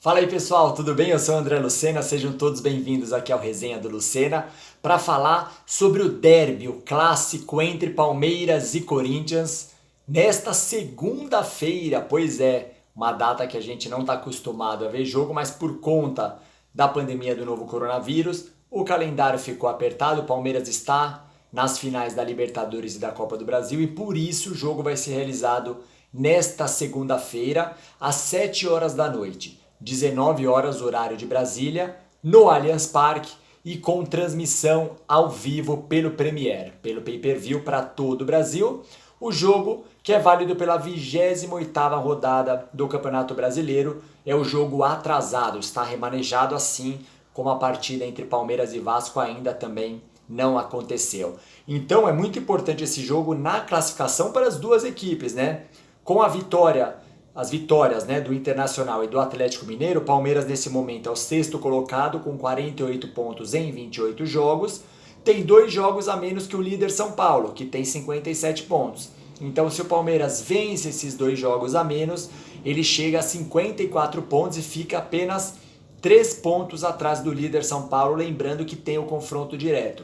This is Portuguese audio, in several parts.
Fala aí pessoal, tudo bem? Eu sou o André Lucena, sejam todos bem-vindos aqui ao Resenha do Lucena para falar sobre o derby, o clássico entre Palmeiras e Corinthians nesta segunda-feira. Pois é, uma data que a gente não está acostumado a ver jogo, mas por conta da pandemia do novo coronavírus, o calendário ficou apertado. O Palmeiras está nas finais da Libertadores e da Copa do Brasil e por isso o jogo vai ser realizado nesta segunda-feira às 7 horas da noite. 19 horas, horário de Brasília, no Allianz Parque e com transmissão ao vivo pelo Premiere, pelo pay-per-view para todo o Brasil. O jogo, que é válido pela 28ª rodada do Campeonato Brasileiro, é o jogo atrasado, está remanejado assim como a partida entre Palmeiras e Vasco ainda também não aconteceu. Então é muito importante esse jogo na classificação para as duas equipes, né? Com as vitórias, né, do Internacional e do Atlético Mineiro, o Palmeiras nesse momento é o sexto colocado com 48 pontos em 28 jogos, tem 2 jogos a menos que o líder São Paulo, que tem 57 pontos. Então se o Palmeiras vence esses 2 jogos a menos, ele chega a 54 pontos e fica apenas 3 pontos atrás do líder São Paulo, lembrando que tem o confronto direto.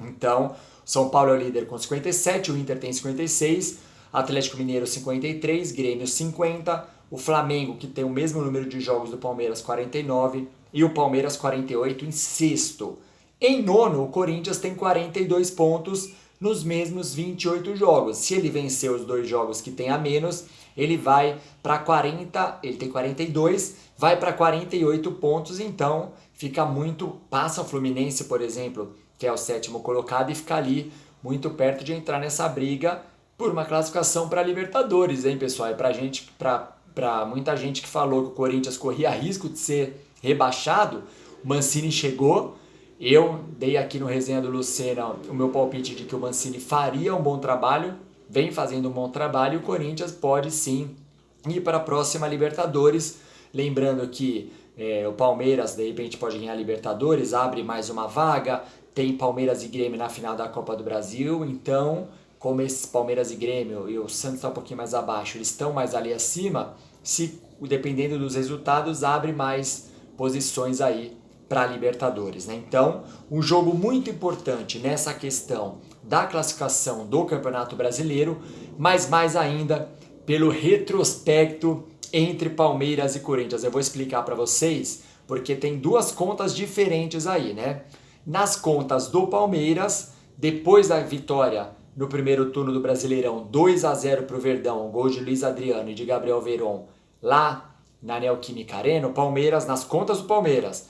Então, São Paulo é o líder com 57, o Inter tem 56, Atlético Mineiro 53, Grêmio 50, o Flamengo, que tem o mesmo número de jogos do Palmeiras, 49, e o Palmeiras 48 em sexto. Em nono, o Corinthians tem 42 pontos nos mesmos 28 jogos. Se ele vencer os 2 jogos que tem a menos, ele vai para 40, ele tem 42, vai para 48 pontos, então fica muito, passa o Fluminense, por exemplo, que é o sétimo colocado, e fica ali muito perto de entrar nessa briga por uma classificação para Libertadores, hein, pessoal? E para muita gente que falou que o Corinthians corria risco de ser rebaixado, o Mancini chegou. Eu dei aqui no Resenha do Lucena o meu palpite de que o Mancini faria um bom trabalho, vem fazendo um bom trabalho, e o Corinthians pode sim ir para a próxima Libertadores. Lembrando que o Palmeiras de repente pode ganhar a Libertadores, abre mais uma vaga, tem Palmeiras e Grêmio na final da Copa do Brasil, então como esses Palmeiras e Grêmio e o Santos está um pouquinho mais abaixo, eles estão mais ali acima, se dependendo dos resultados, abre mais posições aí para a Libertadores, né? Então, um jogo muito importante nessa questão da classificação do Campeonato Brasileiro, mas mais ainda pelo retrospecto entre Palmeiras e Corinthians. Eu vou explicar para vocês, porque tem 2 contas diferentes aí, né? Nas contas do Palmeiras, depois da vitória no primeiro turno do Brasileirão, 2-0 para o Verdão, gol de Luiz Adriano e de Gabriel Veron, lá na Neoquímica Arena, o Palmeiras, nas contas do Palmeiras,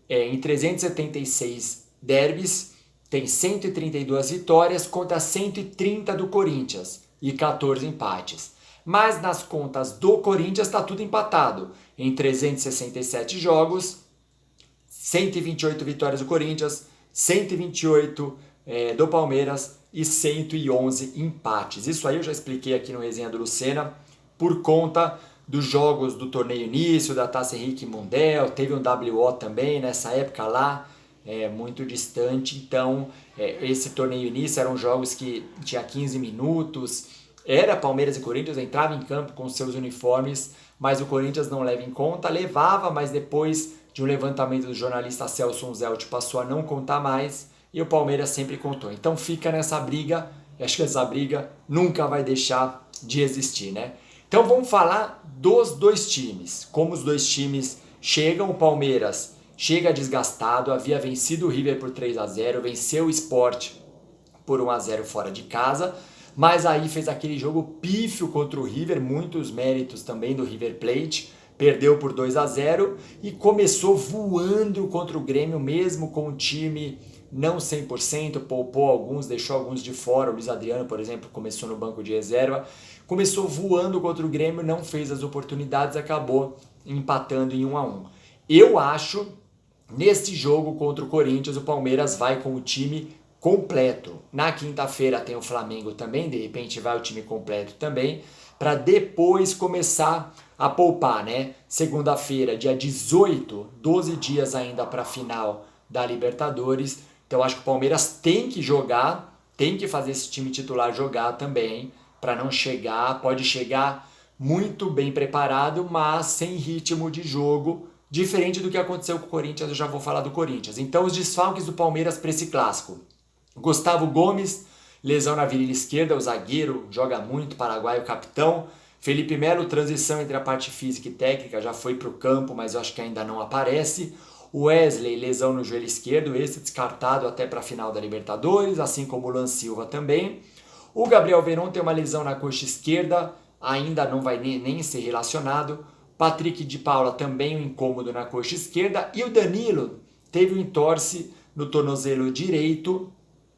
em 376 derbys, tem 132 vitórias contra 130 do Corinthians e 14 empates. Mas nas contas do Corinthians está tudo empatado. Em 367 jogos, 128 vitórias do Corinthians, 128 do Palmeiras e 111 empates. Isso aí eu já expliquei aqui no Resenha do Lucena, por conta dos jogos do torneio início, da Taça Henrique Mundel, teve um WO também nessa época lá, muito distante, então esse torneio início eram jogos que tinha 15 minutos, era Palmeiras e Corinthians, entrava em campo com seus uniformes, mas o Corinthians não leva em conta, levava, mas depois de um levantamento do jornalista Celso Unzelt passou a não contar mais, e o Palmeiras sempre contou. Então fica nessa briga, e acho que essa briga nunca vai deixar de existir, né? Então vamos falar dos 2 times, como os 2 times chegam. O Palmeiras chega desgastado, havia vencido o River por 3-0, venceu o Sport por 1-0 fora de casa, mas aí fez aquele jogo pífio contra o River, muitos méritos também do River Plate, perdeu por 2-0 e começou voando contra o Grêmio, mesmo com o time não 100%, poupou alguns, deixou alguns de fora. O Luiz Adriano, por exemplo, começou no banco de reserva, começou voando contra o Grêmio, não fez as oportunidades, acabou empatando em 1-1. Eu acho, neste jogo contra o Corinthians, o Palmeiras vai com o time completo. Na quinta-feira tem o Flamengo também, de repente vai o time completo também, para depois começar a poupar, né? Segunda-feira, dia 18, 12 dias ainda para a final da Libertadores. Então acho que o Palmeiras tem que jogar, tem que fazer esse time titular jogar também, para não chegar, pode chegar muito bem preparado, mas sem ritmo de jogo, diferente do que aconteceu com o Corinthians. Eu já vou falar do Corinthians. Então, os desfalques do Palmeiras para esse clássico: Gustavo Gomes, lesão na virilha esquerda, o zagueiro, joga muito, paraguaio, capitão. Felipe Melo, transição entre a parte física e técnica, já foi para o campo, mas eu acho que ainda não aparece. O Wesley, lesão no joelho esquerdo, esse descartado até para a final da Libertadores, assim como o Luan Silva também. O Gabriel Veron tem uma lesão na coxa esquerda, ainda não vai nem ser relacionado. Patrick de Paula também um incômodo na coxa esquerda. E o Danilo teve um entorse no tornozelo direito.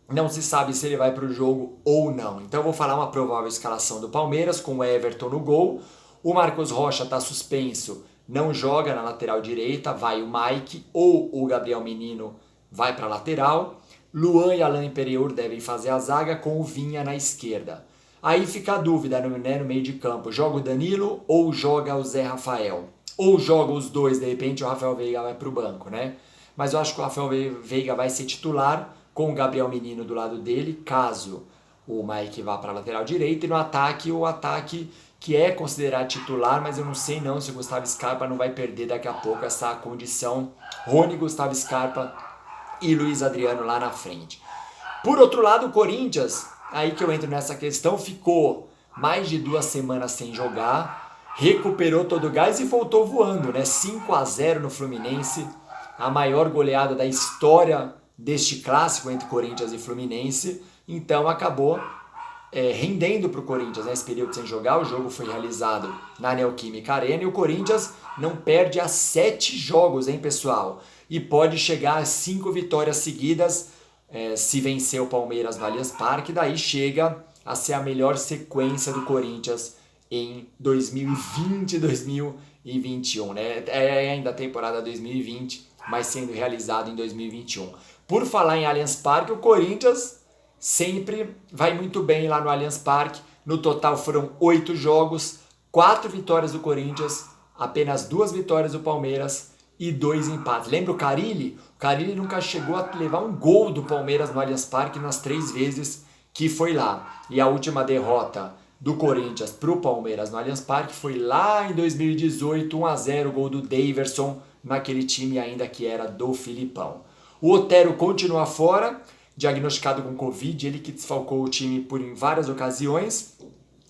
Não se sabe se ele vai para o jogo ou não. Então eu vou falar uma provável escalação do Palmeiras com o Everton no gol. O Marcos Rocha está suspenso, não joga na lateral direita, vai o Mike ou o Gabriel Menino vai para a lateral. Luan e Alain Pereur devem fazer a zaga com o Vinha na esquerda. Aí fica a dúvida, né, no meio de campo: joga o Danilo ou joga o Zé Rafael? Ou joga os dois, de repente o Rafael Veiga vai para o banco, né? Mas eu acho que o Rafael Veiga vai ser titular, com o Gabriel Menino do lado dele, caso o Mike vá para a lateral direita. E no ataque, o ataque que é considerado titular, mas eu não sei não se o Gustavo Scarpa não vai perder daqui a pouco essa condição. Rony, Gustavo Scarpa e Luiz Adriano lá na frente. Por outro lado, o Corinthians, aí que eu entro nessa questão, ficou mais de 2 semanas sem jogar, recuperou todo o gás e voltou voando, né? 5-0 no Fluminense, a maior goleada da história deste clássico entre Corinthians e Fluminense. Então acabou rendendo para o Corinthians nesse período sem jogar. O jogo foi realizado na Neoquímica Arena e o Corinthians não perde há 7 jogos, hein, pessoal? E pode chegar a 5 vitórias seguidas se vencer o Palmeiras no Allianz Parque. Daí chega a ser a melhor sequência do Corinthians em 2020 e 2021, né? É ainda a temporada 2020, mas sendo realizado em 2021. Por falar em Allianz Parque, o Corinthians sempre vai muito bem lá no Allianz Parque. No total foram 8 jogos, 4 vitórias do Corinthians, apenas 2 vitórias do Palmeiras e 2 empates. Lembra o Carille? O Carille nunca chegou a levar um gol do Palmeiras no Allianz Parque nas 3 vezes que foi lá. E a última derrota do Corinthians para o Palmeiras no Allianz Parque foi lá em 2018, 1-0, gol do Daverson, naquele time ainda que era do Filipão. O Otero continua fora, diagnosticado com Covid, ele que desfalcou o time em várias ocasiões.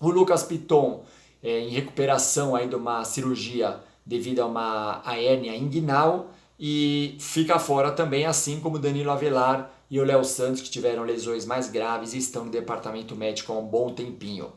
O Lucas Piton, em recuperação aí de uma cirurgia devido a uma hérnia inguinal, e fica fora também, assim como Danilo Avelar e o Léo Santos, que tiveram lesões mais graves e estão no departamento médico há um bom tempinho.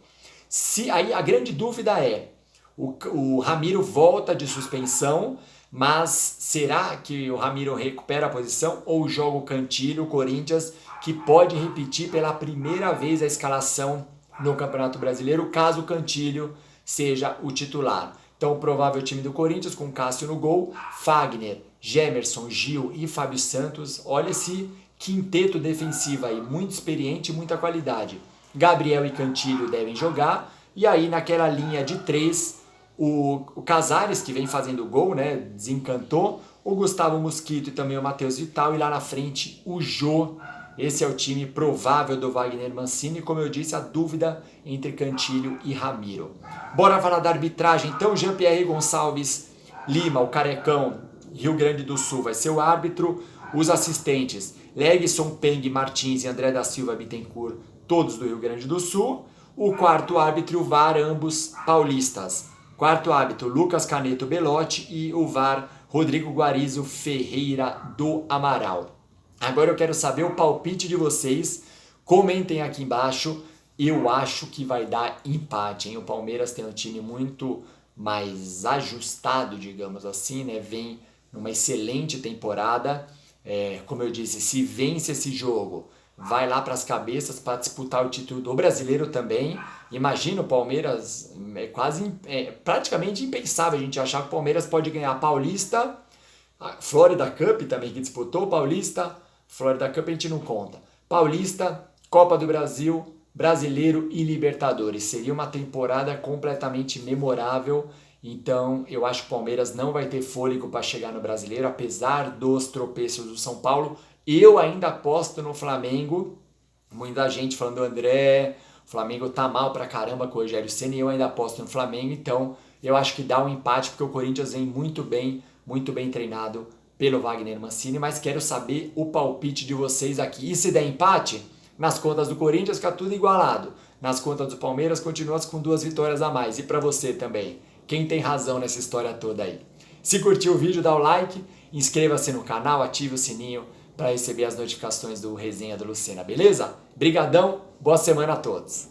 Aí a grande dúvida é: o Ramiro volta de suspensão, mas será que o Ramiro recupera a posição ou joga o Cantillo, o Corinthians, que pode repetir pela primeira vez a escalação no Campeonato Brasileiro, caso o Cantillo seja o titular? Então, o provável time do Corinthians com Cássio no gol, Fagner, Gemerson, Gil e Fábio Santos. Olha esse quinteto defensivo aí, muito experiente e muita qualidade. Gabriel e Cantillo devem jogar, e aí naquela linha de 3, o Casares, que vem fazendo gol, né, desencantou, o Gustavo Mosquito e também o Matheus Vital, e lá na frente o Jô. Esse é o time provável do Wagner Mancini, como eu disse, a dúvida entre Cantillo e Ramiro. Bora falar da arbitragem, então. Jean-Pierre Gonçalves Lima, o carecão, Rio Grande do Sul, vai ser o árbitro. Os assistentes: Legson Peng Martins e André da Silva Bittencourt, todos do Rio Grande do Sul. O quarto árbitro, o VAR, ambos paulistas. Quarto árbitro, Lucas Caneto Belotti, e o VAR, Rodrigo Guarizo Ferreira do Amaral. Agora eu quero saber o palpite de vocês. Comentem aqui embaixo. Eu acho que vai dar empate, hein? O Palmeiras tem um time muito mais ajustado, digamos assim, né? Vem numa excelente temporada. Como eu disse, se vence esse jogo, vai lá para as cabeças para disputar o título do Brasileiro também. Imagina o Palmeiras, praticamente impensável a gente achar que o Palmeiras pode ganhar a Paulista, a Florida Cup também, que disputou o Paulista. Florida Cup a gente não conta. Paulista, Copa do Brasil, Brasileiro e Libertadores. Seria uma temporada completamente memorável. Então eu acho que o Palmeiras não vai ter fôlego para chegar no Brasileiro, apesar dos tropeços do São Paulo. Eu ainda aposto no Flamengo. Muita gente falando: André, O Flamengo tá mal pra caramba com o Rogério Ceni e eu ainda aposto no Flamengo, então eu acho que dá um empate porque o Corinthians vem muito bem treinado pelo Wagner Mancini, mas quero saber o palpite de vocês aqui. E se der empate, nas contas do Corinthians fica tudo igualado. Nas contas do Palmeiras continua com 2 vitórias a mais. E para você também, quem tem razão nessa história toda aí? Se curtiu o vídeo, dá o like, inscreva-se no canal, ative o sininho para receber as notificações do Resenha do Lucena, beleza? Brigadão, boa semana a todos!